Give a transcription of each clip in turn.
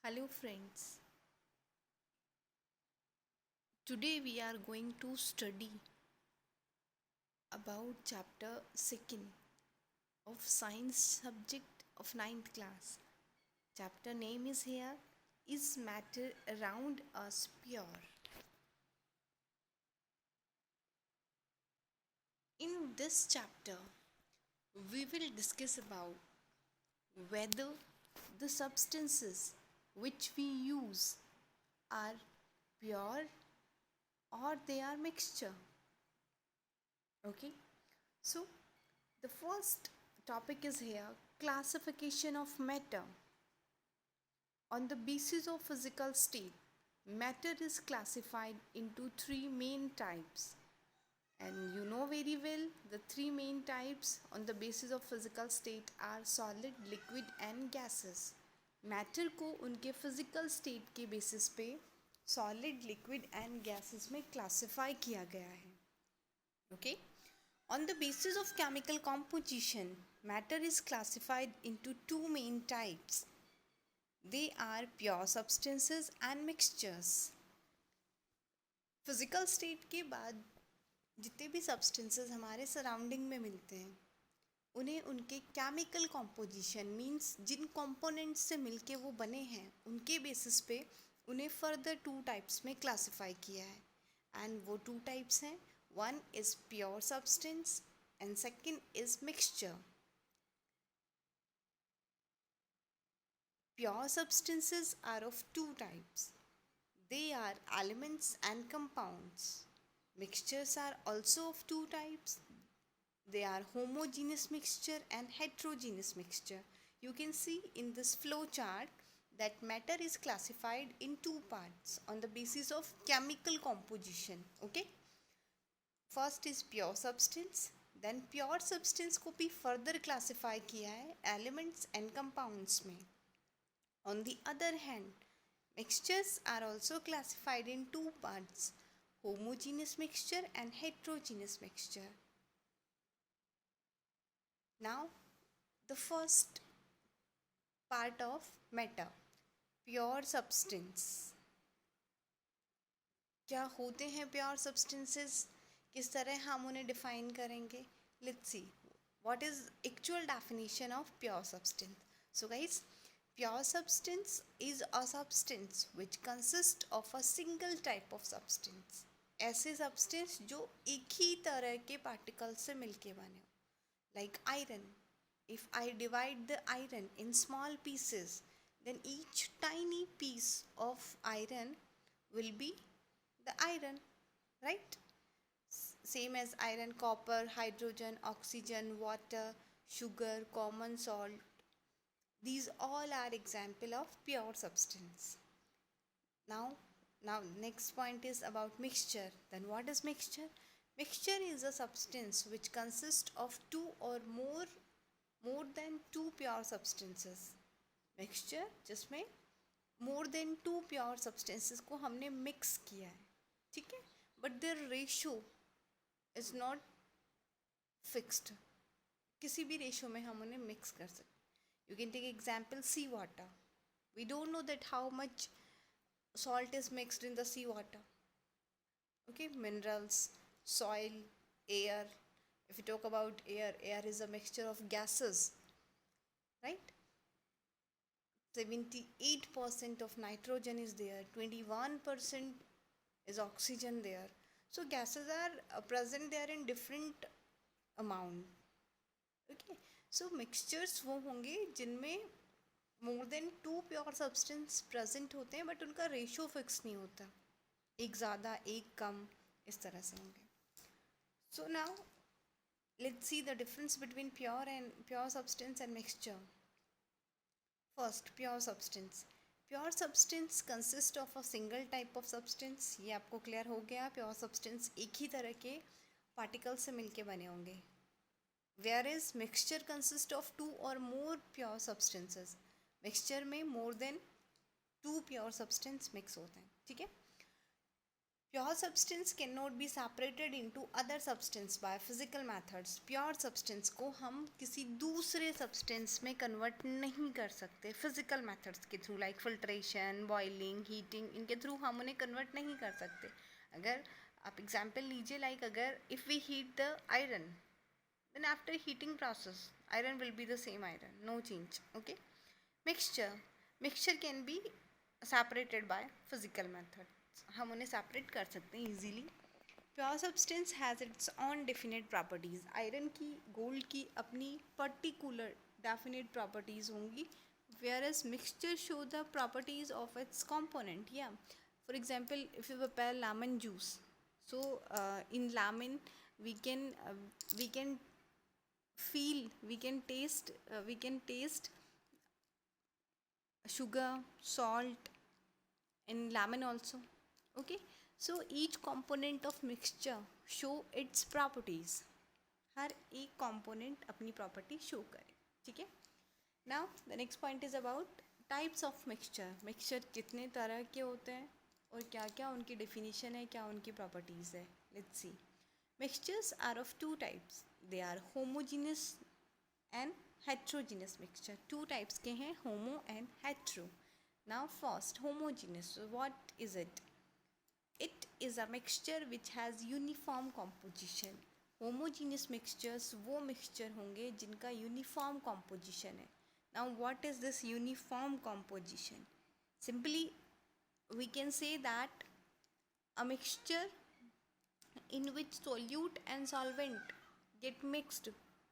Hello friends, today we are going to study about chapter 2nd of science subject of ninth class. Chapter name is here, is matter around us pure? In this chapter we will discuss about whether the substances which we use are pure or they are mixture. Okay, so the first topic is here, classification of matter. On the basis of physical state, matter is classified into three main types. And you know very well the three main types on the basis of physical state are solid, liquid and gases. Matter को उनके physical state के basis पे solid, liquid and gases में classify किया गया है. Okay? On the basis of chemical composition, matter is classified into two main types. They are pure substances and mixtures. Physical state के बाद जितने भी सब्सटेंसेस हमारे सराउंडिंग में मिलते हैं उन्हें उनके केमिकल कॉम्पोजिशन मीन्स जिन कंपोनेंट्स से मिलके वो बने हैं उनके बेसिस पे उन्हें फर्दर टू टाइप्स में क्लासिफाई किया है. एंड वो टू टाइप्स हैं, one is pure substance and second is mixture. Pure substances are of two types. They are elements and compounds. Mixtures are also of two types. They are homogeneous mixture and heterogeneous mixture. You can see in this flow chart that matter is classified in two parts on the basis of chemical composition. Okay? First is pure substance, then pure substance को भी further classify किया है elements and compounds में. On the other hand mixtures are also classified into parts, homogeneous mixture and heterogeneous mixture. Now the first part of matter, pure substance. क्या होते हैं pure substances, किस तरह हम उन्हें डिफाइन करेंगे? Let's see what is actual definition of pure substance. So guys, pure substance is a substance which consist of a single type of substance. ऐसे substance जो एक ही तरह के पार्टिकल से मिलके बने हो, like iron. if I divide the iron in small pieces, then each tiny piece of iron will be the iron, right? Same as iron, copper, hydrogen, oxygen, water, sugar, common salt. These all are example of pure substance. Now next point is about mixture. Then what is mixture? Mixture is a substance which consists of two or more than two pure substances. Mixture जिसमें more than two pure substances को हमने mix किया है, ठीक है, but their ratio is not fixed. किसी भी ratio में हम उन्हें मिक्स कर सकते. You can take example sea water. We don't know that how much salt is mixed in the sea water. Okay, minerals, soil, air. If you talk about air, air is a mixture of gases, right? 78% of nitrogen is there, 21% is oxygen there. So gases are present there in different amount. Okay, so mixtures वो होंगे जिनमें more than two pure substance present होते हैं but उनका ratio fix नहीं होता, एक ज़्यादा एक कम, इस तरह से होंगे. सो now let's see the difference between pure substance and mixture. First, pure substance. Pure substance consist of a single type of substance. ये आपको क्लियर हो गया, प्योर सब्सटेंस एक ही तरह के पार्टिकल से मिलके बने होंगे. whereas mixture consists of two or more pure substances. Mixture में more than two pure substance mix होते हैं, ठीक है. Pure substance cannot be separated into other substance by physical methods. Pure substance को हम किसी दूसरे substance में convert नहीं कर सकते physical methods के through, like filtration, boiling, heating. इनके through हम उन्हें convert नहीं कर सकते. अगर आप example लीजिए, like अगर if we heat the iron, then after heating process iron will be the same iron, no change. Okay. Mixture can be separated by physical method. हम उन्हें सेपरेट कर सकते हैं easily. Pure substance has its own definite properties. Iron की, gold की अपनी particular definite properties होंगी, whereas mixture show the properties of its component. Yeah, for example, if you prepare lemon juice, so in lemon we can feel, we can taste sugar, salt in lemon also. Okay, so each component of mixture show its properties. हर एक component अपनी property show करे. ठीक है. Now the next point is about types of mixture. Mixture कितने तरह के होते हैं और क्या क्या उनकी definition है, क्या उनकी properties है. Let's see. Mixtures are of two types. They are homogeneous and heterogeneous mixture. Two types के हैं, homo and hetero. Now first, homogeneous. So what is it? It is a mixture which has uniform composition. Homogeneous mixtures वो mixture होंगे जिनका uniform composition है. Now what is this uniform composition? Simply we can say that a mixture in which solute and solvent get mixed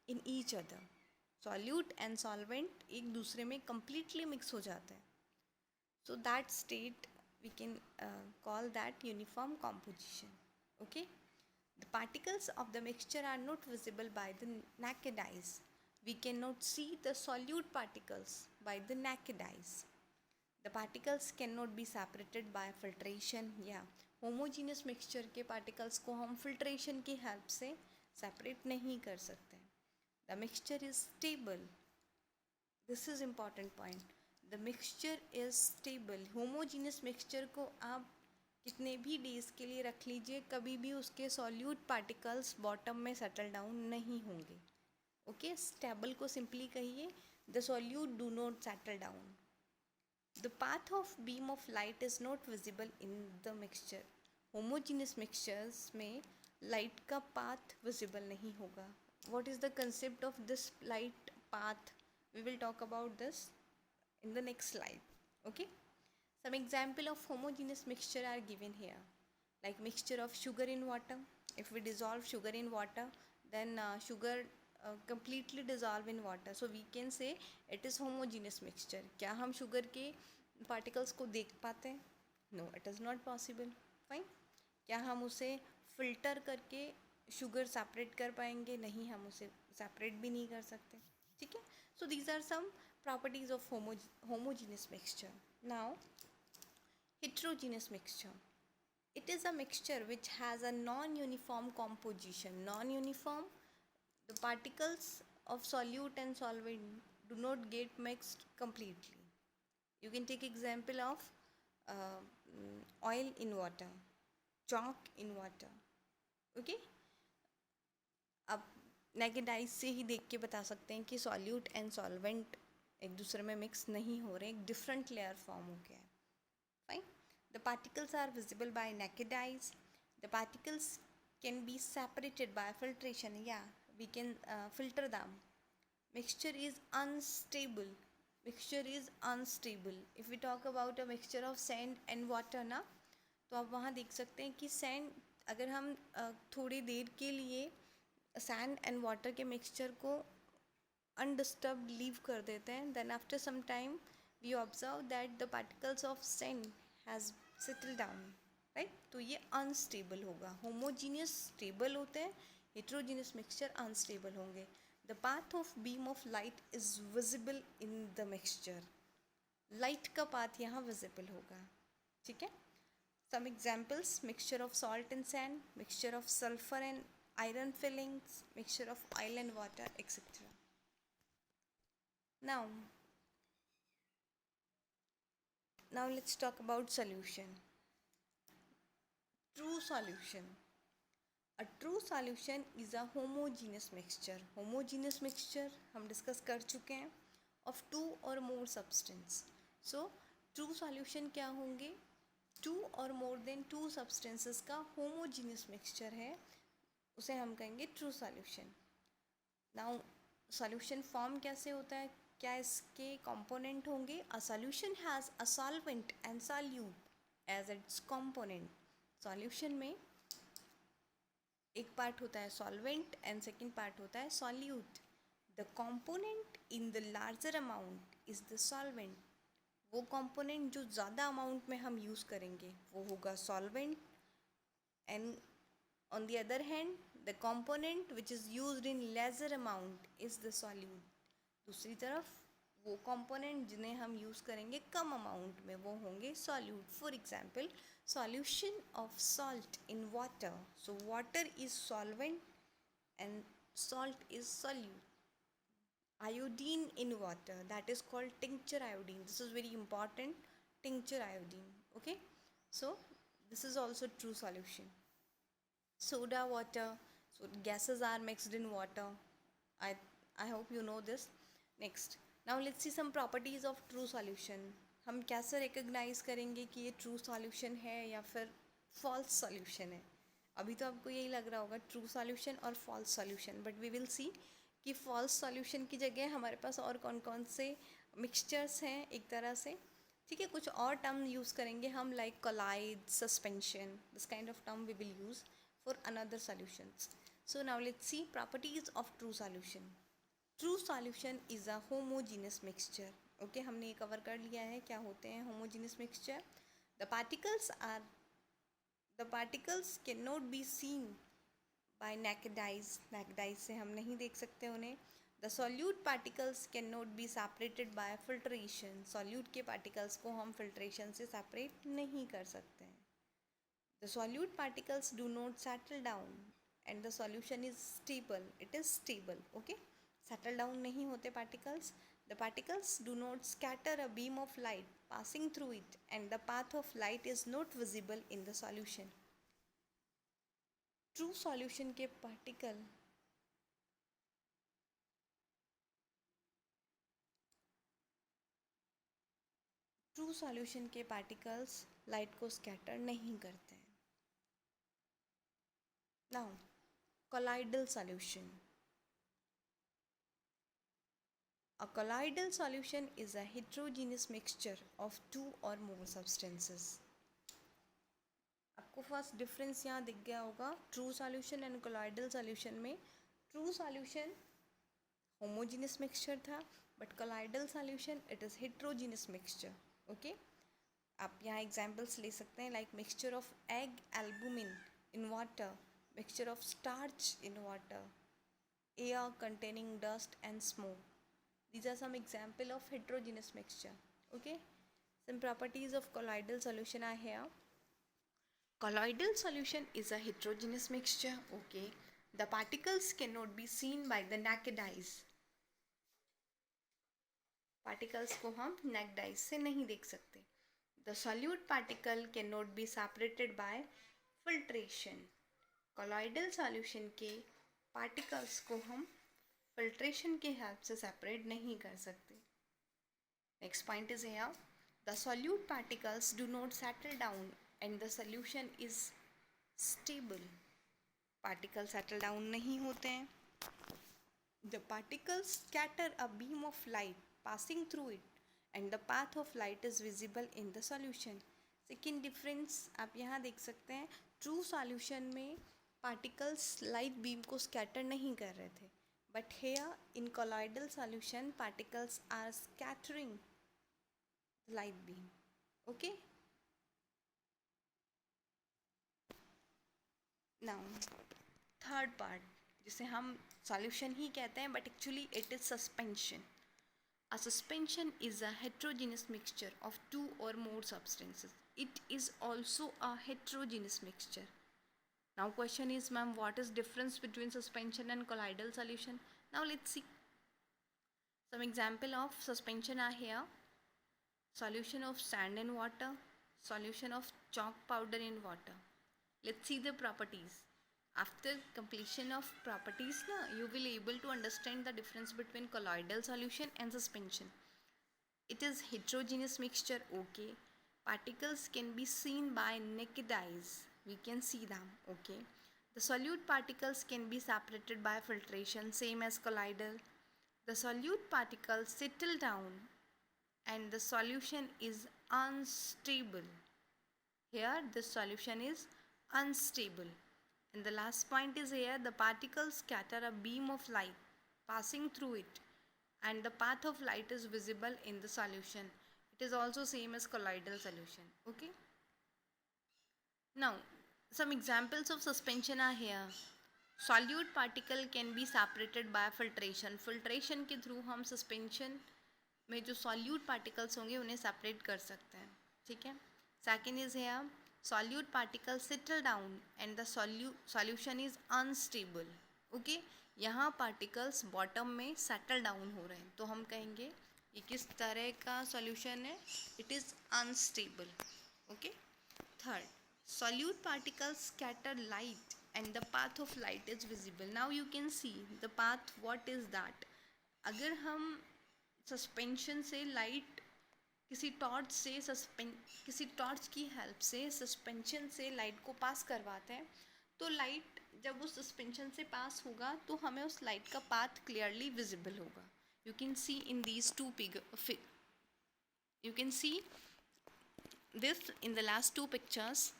in each other. Solute and solvent एक दूसरे में completely mix हो जाते हैं. So that state we can call that uniform composition. Okay, the particles of the mixture are not visible by the naked eyes. We cannot see the solute particles by the naked eyes. The particles cannot be separated by filtration. Yeah, homogeneous mixture के particles को हम filtration की help से separate नहीं कर सकते. The mixture is stable. This is important point. The mixture is stable. Homogeneous mixture को आप कितने भी डेज के लिए रख लीजिए, कभी भी उसके सॉल्यूट पार्टिकल्स बॉटम में सेटल डाउन नहीं होंगे. ओके, स्टेबल को सिंपली कहिए the solute do not settle down. The path of beam of light is not visible in the mixture. Homogeneous mixtures में लाइट का पाथ विजिबल नहीं होगा. What is the concept of this light path? We will talk about this in the next slide. Okay, some example of homogeneous mixture are given here, like mixture of sugar in water. If we dissolve sugar in water, then sugar completely dissolve in water, so we can say it is homogeneous mixture. क्या हम sugar के particles को देख पाते हैं? No, it is not possible. Fine. क्या हम उसे filter करके sugar separate कर पाएंगे? नहीं, हम उसे separate भी नहीं कर सकते. ठीक है. So these are some properties of homogeneous mixture. Now, heterogeneous mixture. It is a mixture which has a non-uniform composition. Non-uniform, the particles of solute and solvent do not get mixed completely. You can take example of oil in water, chalk in water. Okay? अब naked eyes से ही देख के बता सकते हैं कि solute and solvent एक दूसरे में मिक्स नहीं हो रहे, एक डिफरेंट लेयर फॉर्म हो गया है. Fine. The particles are visible by naked eyes. The particles can be separated by filtration. या we can filter them. Mixture is unstable. Mixture is unstable. If we talk about a mixture of sand and water ना, तो आप वहाँ देख सकते हैं कि sand अगर हम थोड़ी देर के लिए सैंड एंड वाटर के मिक्सचर को अनडिस्टर्ब लीव कर देते हैं, then after some time we observe that the particles of sand has settle down. Right. तो ये अनस्टेबल होगा. होमोजीनियस स्टेबल होते हैं, हेट्रोजीनियस मिक्सचर अनस्टेबल होंगे. The path of beam of light is visible in the mixture. Light का path यहाँ visible होगा. ठीक है. Some examples: mixture of salt and sand, mixture of sulphur and iron fillings, mixture of oil and water, etc. Now let's talk about solution. true solution. A true solution is a homogeneous mixture. Homogeneous mixture हम discuss कर चुके हैं of two or more substance. So true solution क्या होंगे? Two or more than two substances का homogeneous mixture है, उसे हम कहेंगे true solution. Now solution form कैसे होता है? क्या इसके component होंगे? A solution has a solvent and solute as its component. Solution में एक पार्ट होता है सॉल्वेंट एंड सेकेंड पार्ट होता है solute. The component in the larger amount is the solvent. वो कॉम्पोनेंट जो ज़्यादा अमाउंट में हम यूज़ करेंगे वो होगा solvent. And on the other hand the component which is used in lesser amount is the solute. दूसरी तरफ वो कॉम्पोनेंट जिन्हें हम यूज़ करेंगे कम अमाउंट में वो होंगे solute. For example solution of salt in water. So water is solvent and salt is solute. Iodine in water, that is called tincture iodine. This is very important, tincture iodine. Okay, so this is also true solution. Soda water, so gases are mixed in water. i I hope you know this. Next, now let's see some properties of true solution. हम कैसे recognise करेंगे कि ये true solution है या फिर false solution है? अभी तो आपको यही लग रहा होगा ट्रू सॉल्यूशन और false solution, but we will see कि फॉल्स सॉल्यूशन की जगह हमारे पास और कौन कौन से मिक्सचर्स हैं एक तरह से. ठीक है, कुछ और टर्म यूज़ करेंगे हम like colloid, suspension. This kind of term we will use for another solutions. So now let's see properties of true solution. True solution is a homogeneous mixture. Okay, हमने ये कवर कर लिया है क्या होते हैं homogeneous mixture. The particles can not be seen by naked eyes. naked eyes से हम नहीं देख सकते उन्हें. The solute particles can not B separated by filtration. Solute के पार्टिकल्स को हम फिल्ट्रेशन से सेपरेट नहीं कर सकते हैं. The solute particles do not settle down and the solution is stable. It is stable. Okay, settle down नहीं होते particles. The particles do not scatter a beam of light passing through it, and the path of light is not visible in the solution. True solution के particles light को scatter नहीं करते हैं. Now, colloidal solution. A colloidal solution is a heterogeneous mixture of two or more substances. आपको first difference यहाँ दिख गया होगा true solution and colloidal solution में. ट्रू सॉल्यूशन होमोजीनियस मिक्सचर था, but colloidal solution it is heterogeneous mixture. Okay, आप यहाँ examples ले सकते हैं like mixture of egg albumin in water, mixture of starch in water, air containing dust and smoke. These are some example of heterogeneous mixture. Okay, some properties of colloidal solution are here. Colloidal solution is a heterogeneous mixture. Okay, the particles cannot be seen by the naked eyes. Particles को हम naked eyes से नहीं देख सकते. The solute particle cannot be separated by filtration. Colloidal solution के particles को हम filtration के हेल्प से सेपरेट नहीं कर सकते. Next point is here, the solute particles do not settle down and the solution is stable. Particle settle down नहीं होते हैं. The particles scatter a beam of light passing through it and the path of light is visible in the solution. Second difference आप यहाँ देख सकते हैं, true solution में particles light beam को स्कैटर नहीं कर रहे थे, but here in colloidal solution particles are scattering the light beam. Okay, now third part जिसे हम solution ही कहते हैं, but actually it is suspension. A suspension is a heterogeneous mixture of two or more substances. It is also a heterogeneous mixture. Now question is, ma'am, what is difference between suspension and colloidal solution? Now let's see. Some example of suspension are here. Solution of sand in water, solution of chalk powder in water. Let's see the properties. After completion of properties na, you will able to understand the difference between colloidal solution and suspension. It is heterogeneous mixture, okay. Particles can be seen by naked eyes, we can see them, okay. The solute particles can be separated by filtration, same as colloidal. The solute particles settle down and the solution is unstable. Here the solution is unstable. And the last point is here, the particles scatter a beam of light passing through it and the path of light is visible in the solution. It is also same as colloidal solution, okay. Now some examples of suspension are here. Solute particle can be separated by filtration. Filtration के through हम suspension में जो solute particles होंगे उन्हें separate कर सकते हैं, ठीक है. Second is here, solute particles settle down and the solution is unstable, okay. यहाँ particles bottom में settle down हो रहे हैं तो हम कहेंगे ये किस तरह का solution है, it is unstable, okay. Third, solute particles scatter light and the path of light is visible. Now you can see the path, what is that. अगर हम सस्पेंशन से लाइट किसी टॉर्च की हेल्प से सस्पेंशन से light को पास करवाते हैं तो लाइट जब उस सस्पेंशन से पास होगा तो हमें उस लाइट का पाथ क्लियरली विजिबल होगा. You can see in these two you can see this in the last two pictures.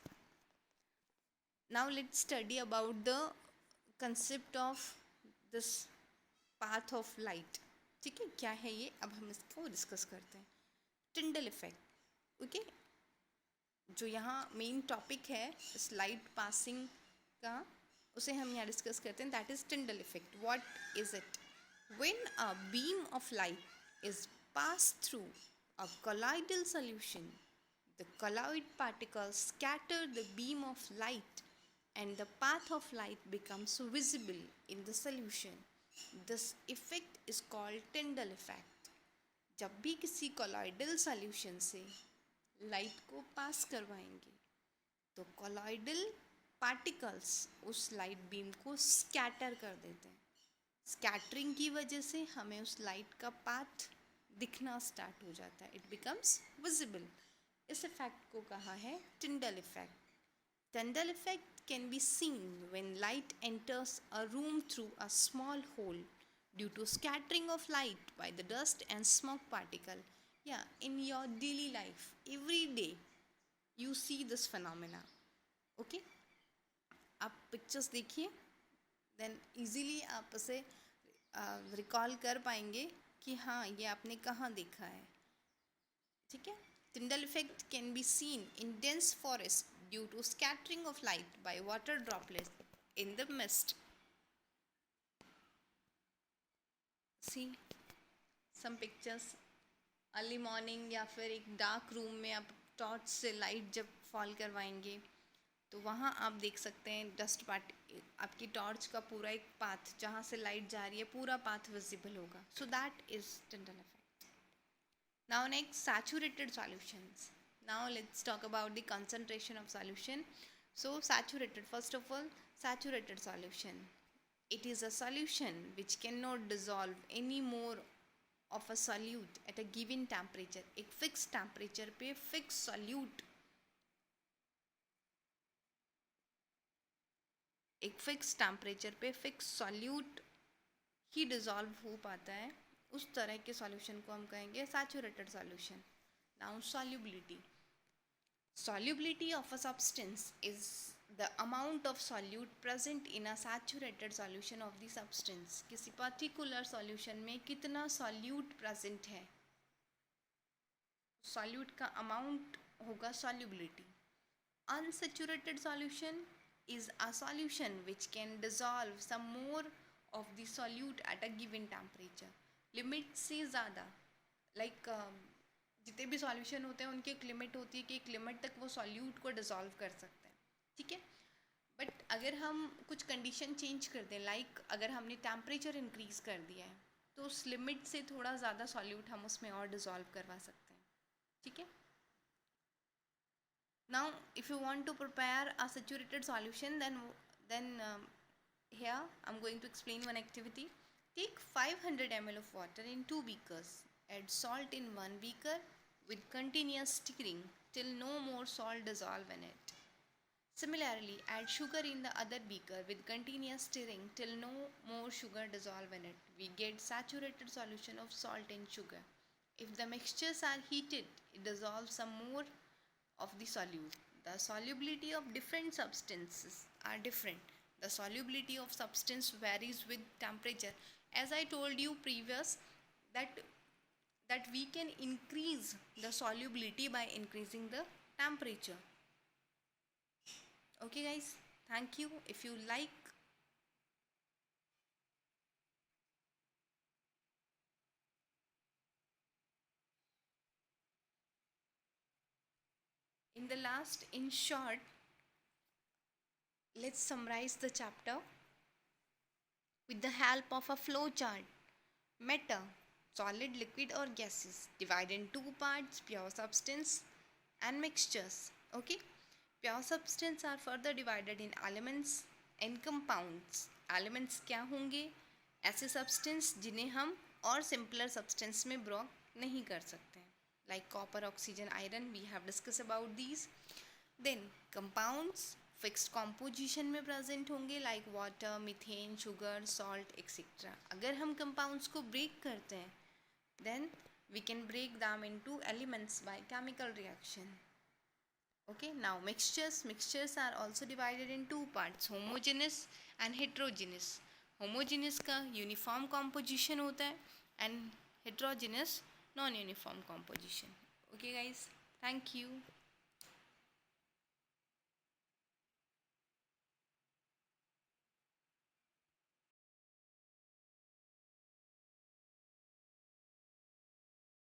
Now let's study about the concept of this path of light. ठीक है, क्या है ये, अब हम इसको डिस्कस करते हैं. Tyndall effect, okay. जो यहाँ मेन टॉपिक है इस लाइट पासिंग का उसे हम यहाँ डिस्कस करते हैं. That is Tyndall effect. What is it? When a beam of light is pass through a colloidal solution, the colloid particles scatter the beam of light and the path of light becomes visible in the solution. This effect is called Tyndall effect. जब भी किसी colloidal solution से light को पास करवाएंगे तो colloidal particles उस light beam को scatter कर देते हैं. स्कैटरिंग की वजह से हमें उस लाइट का पाथ दिखना स्टार्ट हो जाता है. It becomes visible. इस इफेक्ट को कहा है Tyndall effect. Tyndall effect can be seen when light enters a room through a small hole due to scattering of light by the dust and smoke particle. या in your daily life every day you see this phenomena, okay. आप pictures देखिए then easily आप उसे recall कर पाएंगे कि हाँ ये आपने कहाँ देखा है, ठीक है. Tyndall effect can be seen in dense forest due to scattering of light by water droplets in the mist. See some pictures. Early morning या फिर एक डार्क रूम में आप टॉर्च से लाइट जब फॉल करवाएंगे तो वहाँ आप देख सकते हैं डस्ट पार्ट आपकी टॉर्च का पूरा एक पाथ जहाँ से लाइट जा रही है पूरा पाथ विजिबल होगा. So that is Tyndall effect. Now next, saturated solutions. Now let's talk about the concentration of solution. So saturated, first of all saturated solution, it is a solution which cannot dissolve any more of a solute at a given temperature. एक fixed temperature पे fixed solute, एक fix temperature पे fix solute ही dissolve हो पाता है, उस तरह के सॉल्यूशन को हम कहेंगे saturated solution. Now solubility. Solubility of a substance is the amount of solute present in a saturated solution of the substance. किसी पर्टिकुलर सॉल्यूशन में कितना सॉल्यूट प्रेजेंट है, सॉल्यूट का अमाउंट होगा solubility. Unsaturated solution is a solution which can dissolve some more of the solute at a given temperature. Limit से ज़्यादा, like जितने भी सॉल्यूशन होते हैं उनकी एक लिमिट होती है कि एक लिमिट तक वो सॉल्यूट को डिज़ोल्व कर सकते हैं, ठीक है. बट अगर हम कुछ कंडीशन चेंज कर दें, लाइक अगर हमने टेम्परेचर इंक्रीज़ कर दिया है तो उस लिमिट से थोड़ा ज़्यादा सॉल्यूट हम उसमें और डिज़ोल्व करवा सकते हैं, ठीक है. Now if you want to prepare a saturated solution, then here I'm going to explain one activity. Take 500 ml of water in two beakers. Add salt in one beaker with continuous stirring till no more salt dissolve in it. Similarly, add sugar in the other beaker with continuous stirring till no more sugar dissolve in it. We get saturated solution of salt and sugar. If the mixtures are heated, it dissolves some more of the solute. The solubility of different substances are different. The solubility of substance varies with temperature. As I told you previous, that we can increase the solubility by increasing the temperature. Okay guys, thank you. If you like, in the last, in short, let's summarize the chapter with the help of a flow chart. Matter, solid, liquid or gases, divided in two parts, pure substance and mixtures. Okay, pure substance are further divided in elements and compounds. Elements क्या होंगे? ऐसे substance जिन्हें हम और simpler substance में break नहीं कर सकते हैं, like copper, oxygen, iron. We have discussed about these. Then compounds fixed composition में प्रेजेंट होंगे, like water, methane, sugar, salt etcetera. अगर हम कंपाउंड्स को ब्रेक करते हैं, then we can break them into elements by chemical reaction. Okay, now mixtures are also divided in two parts, homogeneous and heterogeneous. Homogeneous का uniform composition होता है and heterogeneous non uniform composition. Okay guys, thank you.